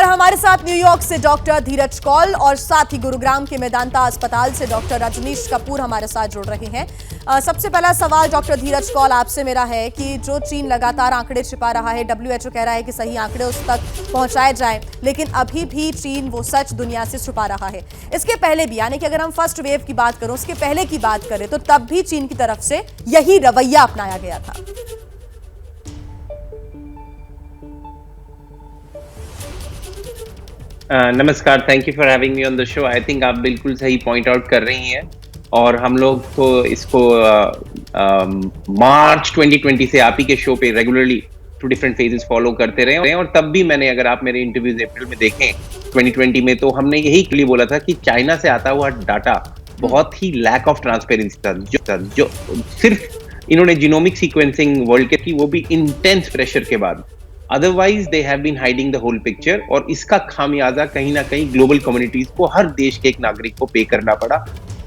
हमारे साथ न्यूयॉर्क से डॉक्टर धीरज कौल और साथ ही गुरुग्राम के मेदांता अस्पताल से डॉक्टर रजनीश कपूर हमारे साथ जुड़ रहे हैं। सबसे पहला सवाल डॉक्टर धीरज कौल आपसे मेरा है कि जो चीन लगातार आंकड़े छिपा रहा है, WHO कह रहा है कि सही आंकड़े उस तक पहुंचाए जाएं, लेकिन अभी भी चीन वो सच दुनिया से छुपा रहा है। इसके पहले भी, यानी कि अगर हम फर्स्ट वेव की बात करें, उसके पहले की बात करें, तो तब भी चीन की तरफ से यही रवैया अपनाया गया था। नमस्कार, thank you for having me on the show. I think आप बिल्कुल सही पॉइंट आउट कर रही हैं और हम लोग तो इसको मार्च 2020 से आप ही के शो पे regularly two different phases follow करते रहे हैं और तब भी मैंने, अगर आप मेरे इंटरव्यूज अप्रैल में देखें 2020 में, तो हमने यही क्लियर बोला था कि चाइना से आता हुआ डाटा बहुत ही लैक ऑफ ट्रांसपेरेंसी था, जो सिर्फ इन्होंने जीनोमिक सीक्वेंसिंग वर्ल्ड के की, वो भी इंटेंस प्रेशर के बाद। Otherwise they have been hiding the whole picture और इसका खामियाजा कहीं ना कहीं ग्लोबल कम्युनिटीज को, हर देश के एक नागरिक को पे करना पड़ा।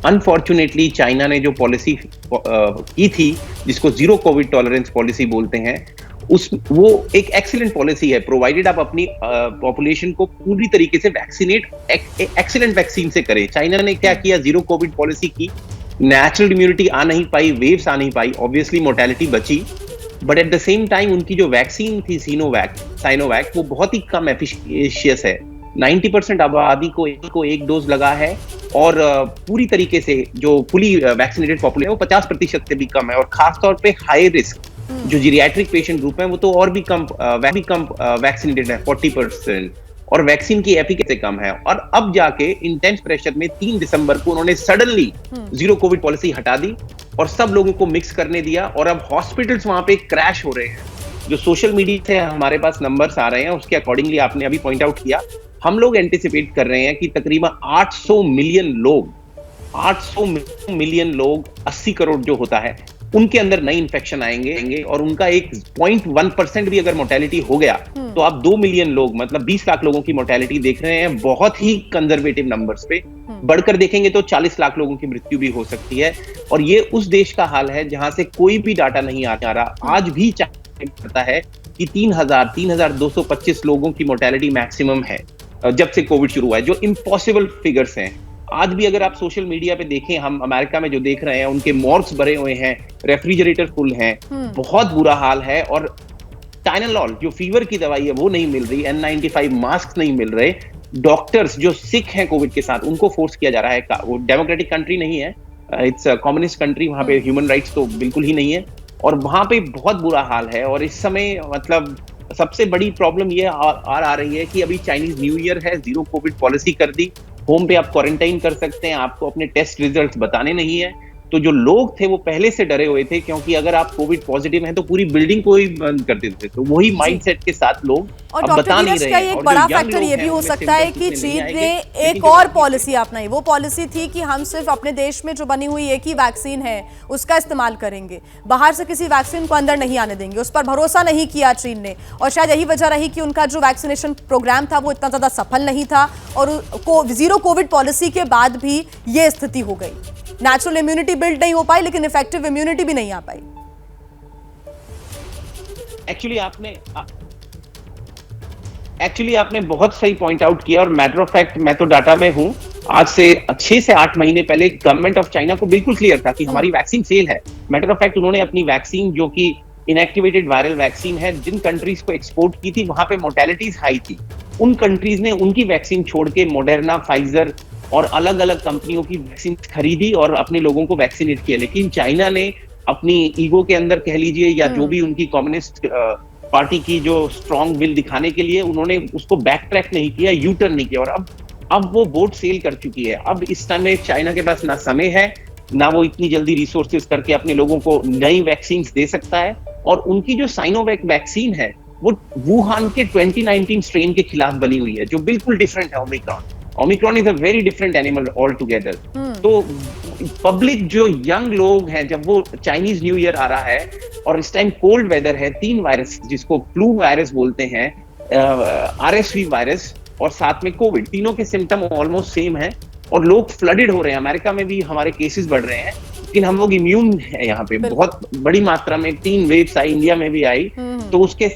अनफॉर्चुनेटली चाइना ने जो पॉलिसी की थी, जिसको जीरो कोविड टॉलरेंस पॉलिसी बोलते हैं, वो एक एक्सीलेंट पॉलिसी है, प्रोवाइडेड आप अपनी पॉपुलेशन को पूरी तरीके से वैक्सीनेट एक्सीलेंट वैक्सीन से करें। चाइना ने क्या किया, जीरो कोविड पॉलिसी की, नेचुरल इम्यूनिटी आ नहीं पाई, वेव्स आ नहीं पाई, ऑब्वियसली मोर्टेलिटी बची, but at the same time उनकी जो वैक्सीन थी साइनोवैक, वो बहुत ही कम एफिशिएंस है। 90% आबादी को एक डोज लगा है और पूरी तरीके से जो फुली वैक्सीनेटेड पॉपुलेशन है वो 50% से भी कम है, और खासतौर पे हाई रिस्क जो जीरियाट्रिक पेशेंट ग्रुप है वो तो और भी कम वैक्सीनेटेड है, 40%, और वैक्सीन की एफिकेसी कम है। और अब जाके इंटेंस प्रेशर में 3 दिसंबर को उन्होंने सडनली जीरो कोविड पॉलिसी हटा दी और सब लोगों को मिक्स करने दिया, और अब हॉस्पिटल्स वहां पे क्रैश हो रहे हैं। जो सोशल मीडिया से हमारे पास नंबर्स आ रहे हैं, उसके अकॉर्डिंगली आपने अभी पॉइंट आउट किया, हम लोग एंटिसिपेट कर रहे हैं कि तकरीबन 800 मिलियन लोग 80 करोड़ जो होता है, उनके अंदर नई इन्फेक्शन आएंगे और उनका एक 0.1% भी अगर मोर्टेलिटी हो गया तो आप 2 मिलियन लोग, मतलब 20 लाख लोगों की मोर्टेलिटी देख रहे हैं। बहुत ही कंजर्वेटिव नंबर्स पे बढ़कर देखेंगे तो 40 लाख लोगों की मृत्यु भी हो सकती है। और ये उस देश का हाल है जहां से कोई भी डाटा नहीं आ रहा। आज भी पता है कि 3,225 लोगों की मोर्टेलिटी मैक्सिमम है जब से कोविड शुरू हुआ है, जो इम्पॉसिबल फिगर्स हैं। आज भी अगर आप सोशल मीडिया पे देखें, हम अमेरिका में जो देख रहे हैं, उनके मॉर्ग्स भरे हुए हैं, रेफ्रिजरेटर फुल हैं, बहुत बुरा हाल है। और टाइलेनॉल जो फीवर की दवाई है वो नहीं मिल रही, N95 मास्क नहीं मिल रहे, डॉक्टर्स जो सिक हैं कोविड के साथ उनको फोर्स किया जा रहा है। वो डेमोक्रेटिक कंट्री नहीं है, इट्स कम्युनिस्ट कंट्री, वहां पे ह्यूमन राइट्स तो बिल्कुल ही नहीं है, और वहां पे बहुत बुरा हाल है। और इस समय मतलब सबसे बड़ी प्रॉब्लम ये आ रही है कि अभी चाइनीज न्यू ईयर है, जीरो कोविड पॉलिसी कर दी, होम पे आप क्वारंटाइन कर सकते हैं, आपको अपने टेस्ट रिजल्ट्स बताने नहीं है। तो जो लोग थे वो पहले से डरे हुए थे, क्योंकि अगर आप कोविड पॉजिटिव हैं तो पूरी बिल्डिंग को ही बंद कर देते थे। तो वही माइंडसेट के साथ लोग अब बता नहीं रहे हैं। एक बड़ा फैक्टर ये भी हो सकता है कि चीन ने एक और पॉलिसी अपनाई। वो पॉलिसी थी कि हम सिर्फ अपने देश में जो बनी हुई एक ही वैक्सीन है उसका इस्तेमाल करेंगे, बाहर से किसी वैक्सीन को अंदर नहीं आने देंगे। उस पर भरोसा नहीं किया चीन ने, और शायद यही वजह रही कि उनका जो वैक्सीनेशन प्रोग्राम था वो इतना ज्यादा सफल नहीं था, और जीरो कोविड पॉलिसी के बाद भी ये स्थिति हो गई। नेचुरल इम्यूनिटी बिल्ड नहीं हो पाई, लेकिन इफेक्टिव इम्यूनिटी भी नहीं आ पाई। एक्चुअली आपने बहुत सही पॉइंट आउट किया, और मैटर ऑफ फैक्ट मैं तो डाटा में हूं। आज से 6 से 8 महीने पहले गवर्नमेंट ऑफ चाइना को बिल्कुल क्लियर था कि हमारी वैक्सीन फेल है। मैटर ऑफ फैक्ट उन्होंने अपनी वैक्सीन, जो कि इनएक्टिवेटेड वायरल वैक्सीन है, जिन कंट्रीज को एक्सपोर्ट की थी वहां पे मोर्टेलिटीज हाई थी, उन कंट्रीज ने उनकी वैक्सीन छोड़ के मॉडर्ना, फाइजर और अलग अलग कंपनियों की वैक्सीन खरीदी और अपने लोगों को वैक्सीनेट किया। लेकिन चाइना ने अपनी ईगो के अंदर कह लीजिए, या जो भी उनकी कम्युनिस्ट पार्टी की जो स्ट्रॉन्ग विल दिखाने के लिए, उन्होंने उसको बैक ट्रैक नहीं किया, यू टर्न नहीं किया, और अब वो बोट सेल कर चुकी है। अब इस समय चाइना के पास ना समय है, ना वो इतनी जल्दी रिसोर्सेज करके अपने लोगों को नई वैक्सीन दे सकता है। और उनकी जो साइनोवैक वैक्सीन है वो वुहान के 2019 स्ट्रेन के खिलाफ बनी हुई है, जो बिल्कुल डिफरेंट है Omicron is a very different animal all together. तो पब्लिक, जो यंग लोग हैं, जब वो चाइनीज न्यू ईयर आ रहा है और इस टाइम कोल्ड वेदर है, 3 वायरस जिसको फ्लू वायरस बोलते हैं, RSV वायरस और साथ में कोविड, तीनों के सिम्टम ऑलमोस्ट सेम है, और लोग फ्लडेड हो रहे हैं। अमेरिका में भी हमारे केसेस बढ़ रहे हैं, लेकिन हम लोग इम्यून है यहाँ पे बहुत बड़ी मात्रा में। 3 वेव्स आई, इंडिया में भी आई, तो उसके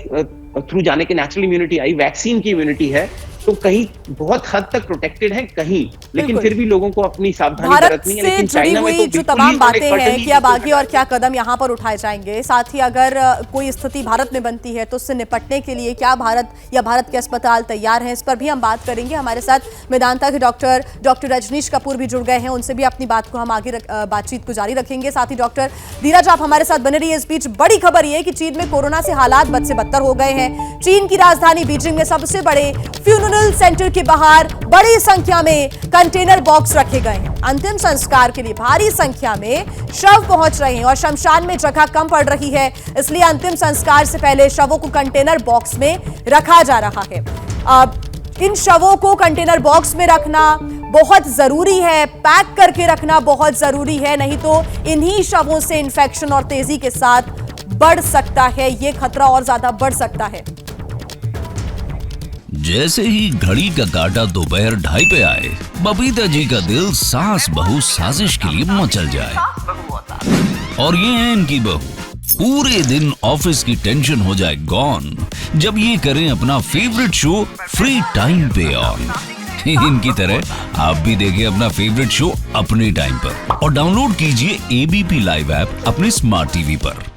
थ्रू जाने के नेचुरल इम्यूनिटी आई, वैक्सीन की इम्यूनिटी है। तो कहीं बहुत हद तक प्रोटेक्टेड है कहीं, लेकिन बिल्कुल। फिर भी लोगों को अपनी सावधानी भारत बरतनी है। से लेकिन जुड़ी चाइना में हुई तो जो बिल्कुल तमाम ही बातें हैं कर्टनी कि अब आगे और क्या कदम यहाँ पर उठाए जाएंगे, साथ ही अगर कोई स्थिति भारत में बनती है तो उससे निपटने के लिए क्या भारत या भारत के अस्पताल तैयार हैं, इस पर भी हम बात करेंगे। हमारे साथ मेदांता के डॉक्टर रजनीश कपूर भी जुड़ गए हैं, उनसे भी अपनी बात को हम आगे बातचीत को जारी रखेंगे। साथ ही डॉक्टर धीरज, आप हमारे साथ बने रहिए। इस बीच बड़ी खबर ये है कि चीन में कोरोना से हालात बद से बदतर हो गए हैं। चीन की राजधानी बीजिंग में सबसे बड़े फ्यूनरल सेंटर के बाहर बड़ी संख्या में कंटेनर बॉक्स रखे गए हैं। अंतिम संस्कार के लिए भारी संख्या में शव पहुंच रहे हैं और शमशान में जगह कम पड़ रही है, इसलिए अंतिम संस्कार से पहले शवों को कंटेनर बॉक्स में रखा जा रहा है। अब इन शवों को कंटेनर बॉक्स में रखना बहुत जरूरी है, पैक करके रखना बहुत जरूरी है, नहीं तो इन्हीं शवों से इंफेक्शन और तेजी के साथ बढ़ सकता है, ये खतरा और ज्यादा बढ़ सकता है। जैसे ही घड़ी का काटा दोपहर 2:30 पे आए, बबीता जी का दिल सास बहू साजिश के लिए मचल जाए। और ये है इनकी बहू, पूरे दिन ऑफिस की टेंशन हो जाए गॉन जब ये करें अपना फेवरेट शो फ्री टाइम पे ऑन। इनकी तरह आप भी देखिए अपना फेवरेट शो अपने टाइम पर और डाउनलोड कीजिए एबीपी लाइव ऐप अपने स्मार्ट टीवी पर।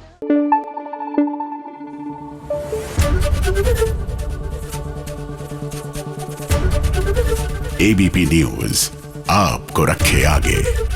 एबीपी न्यूज आपको रखे आगे।